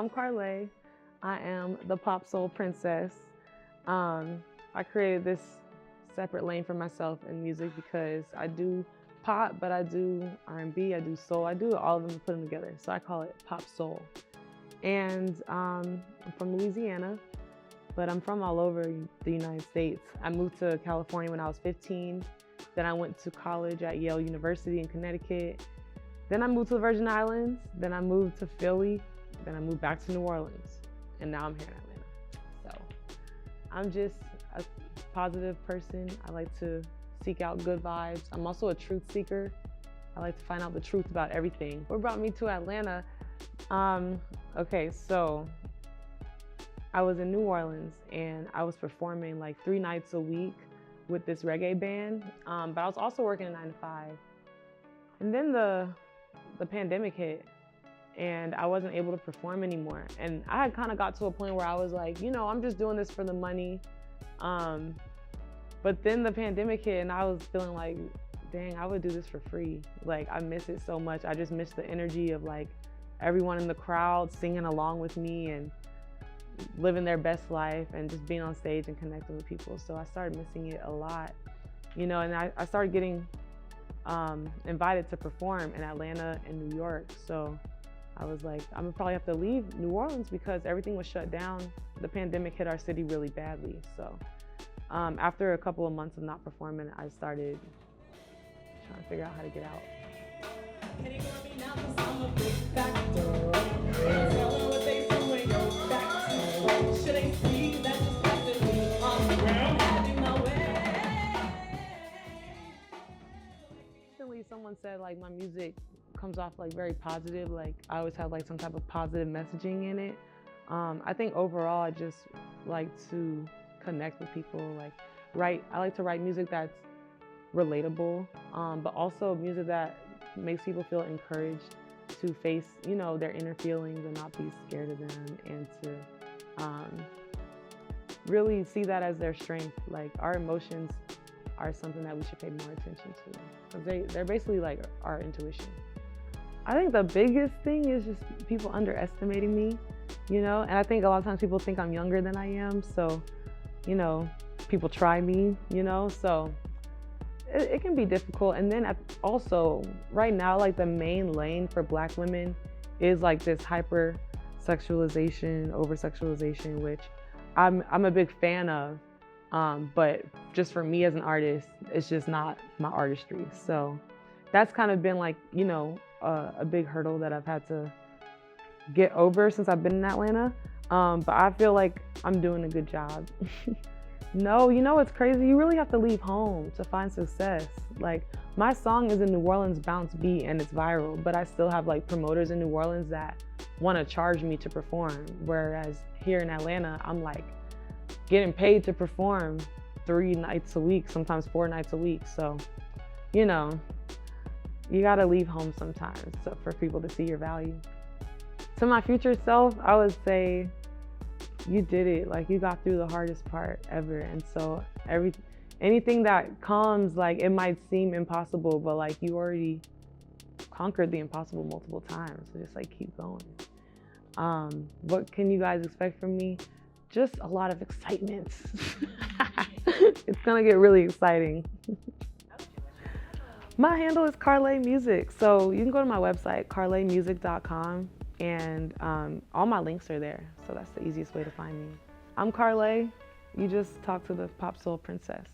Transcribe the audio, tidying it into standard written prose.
I'm Karleh. I am the pop soul princess. I created this separate lane for myself in music because I do pop, but I do R&B, I do soul, I do all of them and put them together. So I call it pop soul. And I'm from Louisiana, but I'm from all over the United States. I moved to California when I was 15. Then I went to college at Yale University in Connecticut. Then I moved to the Virgin Islands. Then I moved to Philly. Then I moved back to New Orleans. And now I'm here in Atlanta. So I'm just a positive person. I like to seek out good vibes. I'm also a truth seeker. I like to find out the truth about everything. What brought me to Atlanta? Okay, so I was in New Orleans and I was performing like 3 nights a week with this reggae band, but I was also working a 9 to 5. And then the pandemic hit and I wasn't able to perform anymore. And I had kind of got to a point where I was like, you know, I'm just doing this for the money. But then the pandemic hit and I was feeling like, dang, I would do this for free. Like, I miss it so much. I just miss the energy of like everyone in the crowd singing along with me and living their best life and just being on stage and connecting with people. So I started missing it a lot, you know, and I started getting invited to perform in Atlanta and New York. So I was like, I'm gonna probably have to leave New Orleans because everything was shut down. The pandemic hit our city really badly. So after a couple of months of not performing, I started trying to figure out how to get out. Recently, someone said like my music comes off like very positive. Like I always have like some type of positive messaging in it. I think overall, I just like to connect with people. Like I like to write music that's relatable, but also music that makes people feel encouraged to face, you know, their inner feelings and not be scared of them, and to really see that as their strength. Like our emotions are something that we should pay more attention to because they're basically like our intuition. I think the biggest thing is just people underestimating me, you know, and I think a lot of times people think I'm younger than I am, so, you know, people try me, you know, so it can be difficult. And then also right now, like the main lane for Black women is like this hyper sexualization, over sexualization, which I'm a big fan of, but just for me as an artist, it's just not my artistry. So that's kind of been like, you know, a big hurdle that I've had to get over since I've been in Atlanta. But I feel like I'm doing a good job. No, you know, it's crazy. You really have to leave home to find success. Like my song is a New Orleans bounce beat and it's viral, but I still have like promoters in New Orleans that want to charge me to perform. Whereas here in Atlanta, I'm like getting paid to perform 3 nights a week, sometimes 4 nights a week. So, you know, you got to leave home sometimes for people to see your value. To my future self, I would say, you did it. Like you got through the hardest part ever. And so anything that comes, like it might seem impossible, but like you already conquered the impossible multiple times. So just like keep going. What can you guys expect from me? Just a lot of excitement. It's gonna get really exciting. My handle is Karleh Music. So you can go to my website, karlehmusic.com. And all my links are there, so that's the easiest way to find me. I'm Karleh. You just talked to the pop soul princess.